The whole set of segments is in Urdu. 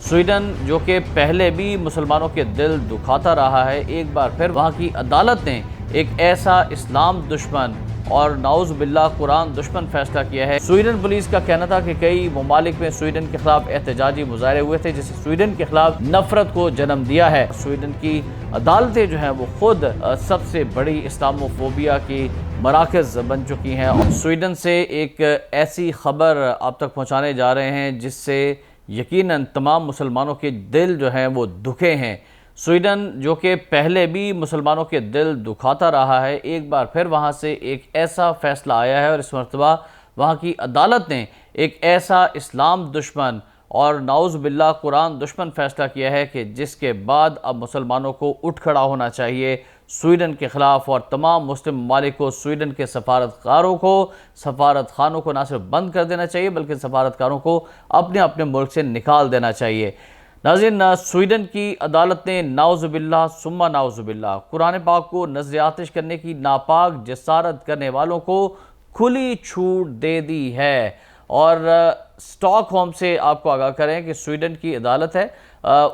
سویڈن جو کہ پہلے بھی مسلمانوں کے دل دکھاتا رہا ہے، ایک بار پھر وہاں کی عدالت نے ایک ایسا اسلام دشمن اور نعوذ باللہ قرآن دشمن فیصلہ کیا ہے۔ سویڈن پولیس کا کہنا تھا کہ کئی ممالک میں سویڈن کے خلاف احتجاجی مظاہرے ہوئے تھے، جس سے سویڈن کے خلاف نفرت کو جنم دیا ہے۔ سویڈن کی عدالتیں جو ہیں وہ خود سب سے بڑی اسلاموفوبیا کی مراکز بن چکی ہیں۔ اور سویڈن سے ایک ایسی خبر آپ تک پہنچانے جا رہے ہیں جس سے یقیناً تمام مسلمانوں کے دل جو ہیں وہ دکھے ہیں۔ سویڈن جو کہ پہلے بھی مسلمانوں کے دل دکھاتا رہا ہے، ایک بار پھر وہاں سے ایک ایسا فیصلہ آیا ہے اور اس مرتبہ وہاں کی عدالت نے ایک ایسا اسلام دشمن اور نعوذ باللہ قرآن دشمن فیصلہ کیا ہے کہ جس کے بعد اب مسلمانوں کو اٹھ کھڑا ہونا چاہیے سویڈن کے خلاف، اور تمام مسلم ممالک کو سویڈن کے سفارت خانوں کو نہ صرف بند کر دینا چاہیے بلکہ سفارتکاروں کو اپنے ملک سے نکال دینا چاہیے۔ ناظرین، سویڈن کی عدالت نے نعوذ باللہ ثم نعوذ باللہ قرآن پاک کو نذر آتش کرنے کی ناپاک جسارت کرنے والوں کو کھلی چھوٹ دے دی ہے۔ اور اسٹاک ہوم سے آپ کو آگاہ کریں کہ سویڈن کی عدالت ہے،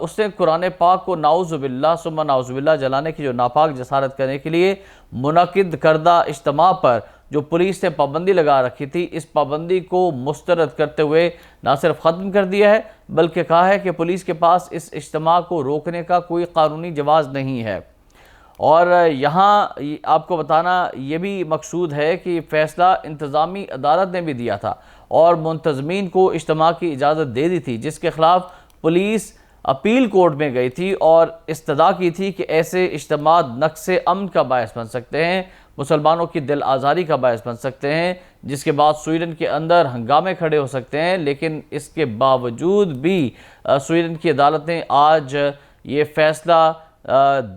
اس نے قرآن پاک کو نعوذ باللہ ثم نعوذ باللہ جلانے کی جو ناپاک جسارت کرنے کے لیے منعقد کردہ اجتماع پر جو پولیس نے پابندی لگا رکھی تھی، اس پابندی کو مسترد کرتے ہوئے نہ صرف ختم کر دیا ہے بلکہ کہا ہے کہ پولیس کے پاس اس اجتماع کو روکنے کا کوئی قانونی جواز نہیں ہے۔ اور یہاں آپ کو بتانا یہ بھی مقصود ہے کہ فیصلہ انتظامی عدالت نے بھی دیا تھا اور منتظمین کو اجتماع کی اجازت دے دی تھی، جس کے خلاف پولیس اپیل کورٹ میں گئی تھی اور استدعا کی تھی کہ ایسے اجتماعات نقص امن کا باعث بن سکتے ہیں، مسلمانوں کی دل آزاری کا باعث بن سکتے ہیں، جس کے بعد سویڈن کے اندر ہنگامے کھڑے ہو سکتے ہیں۔ لیکن اس کے باوجود بھی سویڈن کی عدالت نے آج یہ فیصلہ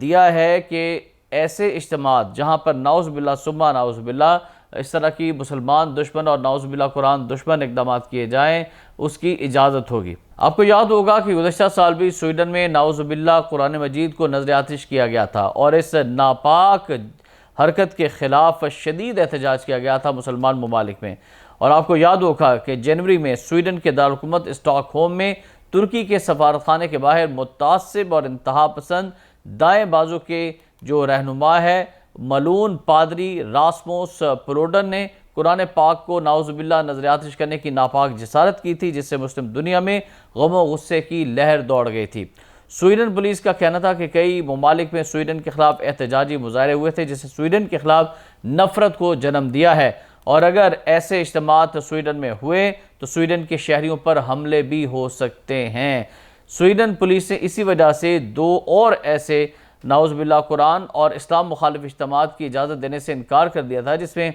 دیا ہے کہ ایسے اجتماعات جہاں پر نعوذ باللہ ثم نعوذ باللہ اس طرح کی مسلمان دشمن اور نعوذ باللہ قرآن دشمن اقدامات کیے جائیں، اس کی اجازت ہوگی۔ آپ کو یاد ہوگا کہ گزشتہ سال بھی سویڈن میں نعوذ باللہ قرآن مجید کو نذر آتش کیا گیا تھا اور اس ناپاک حرکت کے خلاف شدید احتجاج کیا گیا تھا مسلمان ممالک میں۔ اور آپ کو یاد ہوگا کہ جنوری میں سویڈن کے دارالحکومت اسٹاک ہوم میں ترکی کے سفارتخانے کے باہر متعصب اور انتہا پسند دائیں بازو کے جو رہنما ہے ملعون پادری راسموس پلوڈن نے قرآن پاک کو نعوذ باللہ نذر آتش کرنے کی ناپاک جسارت کی تھی، جس سے مسلم دنیا میں غم و غصے کی لہر دوڑ گئی تھی۔ سویڈن پولیس کا کہنا تھا کہ کئی ممالک میں سویڈن کے خلاف احتجاجی مظاہرے ہوئے تھے، جس سے سویڈن کے خلاف نفرت کو جنم دیا ہے، اور اگر ایسے اجتماعات سویڈن میں ہوئے تو سویڈن کے شہریوں پر حملے بھی ہو سکتے ہیں۔ سویڈن پولیس نے اسی وجہ سے 2 اور ایسے نعوذ باللہ قرآن اور اسلام مخالف اجتماعات کی اجازت دینے سے انکار کر دیا تھا، جس میں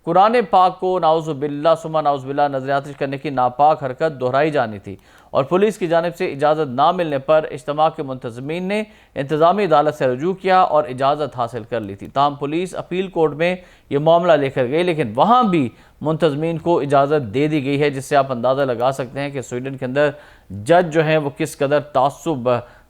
قرآن پاک کو نعوذ باللہ ثم نعوذ باللہ نذر آتش کرنے کی ناپاک حرکت دہرائی جانی تھی، اور پولیس کی جانب سے اجازت نہ ملنے پر اجتماع کے منتظمین نے انتظامی عدالت سے رجوع کیا اور اجازت حاصل کر لی تھی۔ تاہم پولیس اپیل کورٹ میں یہ معاملہ لے کر گئی، لیکن وہاں بھی منتظمین کو اجازت دے دی گئی ہے، جس سے آپ اندازہ لگا سکتے ہیں کہ سویڈن کے اندر جج جو ہیں وہ کس قدر تعصب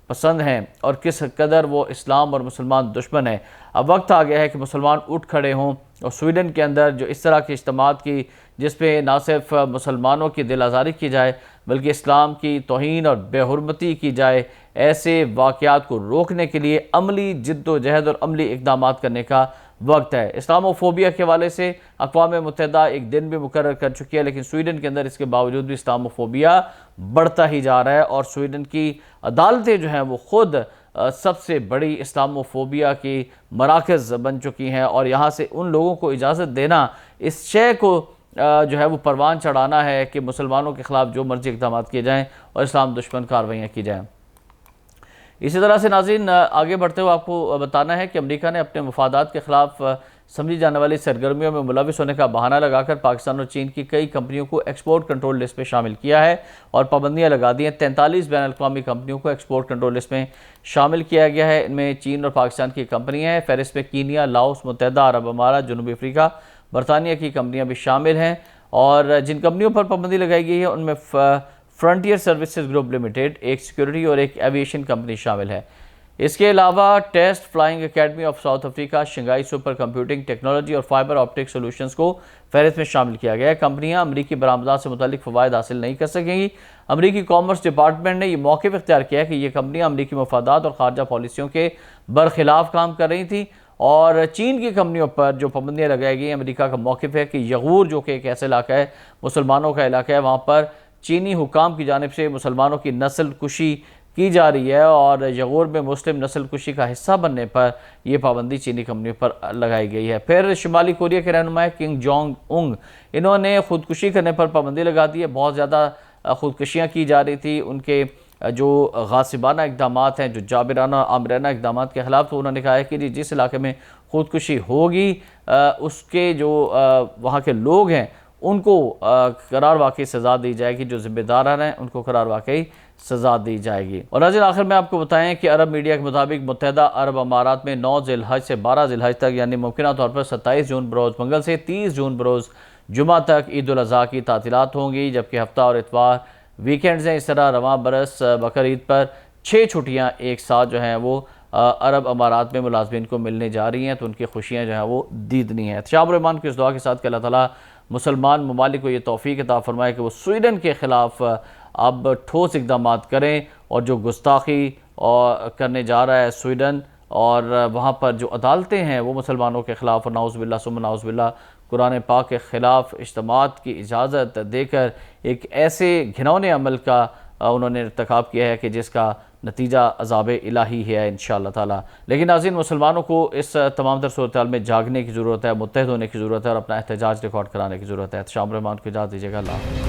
پسند ہیں اور کس قدر وہ اسلام اور مسلمان دشمن ہیں۔ اب وقت آ گیا ہے کہ مسلمان اٹھ کھڑے ہوں اور سویڈن کے اندر جو اس طرح کے اجتماعات کی جس پہ نہ صرف مسلمانوں کی دل آزاری کی جائے بلکہ اسلام کی توہین اور بے حرمتی کی جائے، ایسے واقعات کو روکنے کے لیے عملی جد و جہد اور عملی اقدامات کرنے کا وقت ہے۔ اسلاموفوبیا کے حوالے سے اقوام متحدہ ایک دن بھی مقرر کر چکی ہے، لیکن سویڈن کے اندر اس کے باوجود بھی اسلاموفوبیا بڑھتا ہی جا رہا ہے، اور سویڈن کی عدالتیں جو ہیں وہ خود سب سے بڑی اسلاموفوبیا کی مراکز بن چکی ہیں، اور یہاں سے ان لوگوں کو اجازت دینا اس شے کو جو ہے وہ پروان چڑھانا ہے کہ مسلمانوں کے خلاف جو مرضی اقدامات کیے جائیں اور اسلام دشمن کارروائیاں کی جائیں۔ اسی طرح سے ناظرین، آگے بڑھتے ہوئے آپ کو بتانا ہے کہ امریکہ نے اپنے مفادات کے خلاف سمجھی جانے والی سرگرمیوں میں ملوث ہونے کا بہانہ لگا کر پاکستان اور چین کی کئی کمپنیوں کو ایکسپورٹ کنٹرول لسٹ میں شامل کیا ہے اور پابندیاں لگا دی ہیں۔ 43 بین الاقوامی کمپنیوں کو ایکسپورٹ کنٹرول لسٹ میں شامل کیا گیا ہے۔ ان میں چین اور پاکستان کی کمپنیاں ہیں۔ فہرست میں کینیا، لاؤس، متحدہ عرب امارات، جنوبی افریقہ، برطانیہ کی کمپنیاں بھی شامل ہیں، اور جن کمپنیوں پر پابندی لگائی گئی ہے ان میں فرنٹیئر سروسز گروپ لمیٹڈ، ایک سیکیورٹی اور ایک ایویشن کمپنی شامل ہے۔ اس کے علاوہ test flying academy of South Africa, Shanghai super computing technology اور فائبر آپٹک سولوشنز کو فہرست میں شامل کیا گیا ہے۔ کمپنیاں امریکی برآمدات سے متعلق فوائد حاصل نہیں کر سکیں گی۔ امریکی کامرس ڈپارٹمنٹ نے یہ موقف اختیار کیا ہے کہ یہ کمپنیاں امریکی مفادات اور خارجہ پالیسیوں کے برخلاف کام کر رہی تھیں، اور چین کی کمپنیوں پر جو پابندیاں لگائی گئی ہیں، امریکہ کا موقف ہے کہ یغور جو کہ ایک ایسا علاقہ ہے، مسلمانوں کا علاقہ ہے، وہاں پر چینی حکام کی جانب سے مسلمانوں کی نسل کشی کی جا رہی ہے، اور یغور میں مسلم نسل کشی کا حصہ بننے پر یہ پابندی چینی کمپنیوں پر لگائی گئی ہے۔ پھر شمالی کوریا کے رہنما کنگ جونگ انگ، انہوں نے خودکشی کرنے پر پابندی لگا دی ہے۔ بہت زیادہ خودکشیاں کی جا رہی تھی ان کے جو غاصبانہ اقدامات ہیں، جو جابرانہ آمرانہ اقدامات کے خلاف، تو انہوں نے کہا ہے کہ جس علاقے میں خودکشی ہوگی اس کے جو وہاں کے لوگ ہیں ان کو قرار واقعی سزا دی جائے گی، جو ذمہ داران ہیں ان کو قرار واقعی سزا دی جائے گی۔ اور ناظرین، آخر میں آپ کو بتائیں کہ عرب میڈیا کے مطابق متحدہ عرب امارات میں 9 ذی الحج سے 12 ذی الحج تک، یعنی ممکنہ طور پر 27 جون بروز منگل سے 30 جون بروز جمعہ تک عید الاضحیٰ کی تعطیلات ہوں گی، جبکہ ہفتہ اور اتوار ویکینڈز ہیں۔ اس طرح رواں برس بقرعید پر 6 چھٹیاں ایک ساتھ جو ہیں وہ عرب امارات میں ملازمین کو ملنے جا رہی ہیں، تو ان کی خوشیاں جو ہیں وہ دیدنی ہیں۔ شاہ الرحمان کی اس دعا کے ساتھ کہ اللہ تعالیٰ مسلمان ممالک کو یہ توفیق عطا فرمائے کہ وہ سویڈن کے خلاف اب ٹھوس اقدامات کریں، اور جو گستاخی کرنے جا رہا ہے سویڈن، اور وہاں پر جو عدالتیں ہیں وہ مسلمانوں کے خلاف، اور نعوذ باللہ ثم نعوذ باللہ قرآن پاک کے خلاف اجتماعات کی اجازت دے کر ایک ایسے گھنونے عمل کا انہوں نے ارتکاب کیا ہے کہ جس کا نتیجہ عذاب الہی ہے انشاءاللہ تعالی۔ لیکن ناظرین، مسلمانوں کو اس تمام تر صورتحال میں جاگنے کی ضرورت ہے، متحد ہونے کی ضرورت ہے، اور اپنا احتجاج ریکارڈ کرانے کی ضرورت ہے۔ شاہ الرحمان کو اجازت دیجیے گا۔ اللہ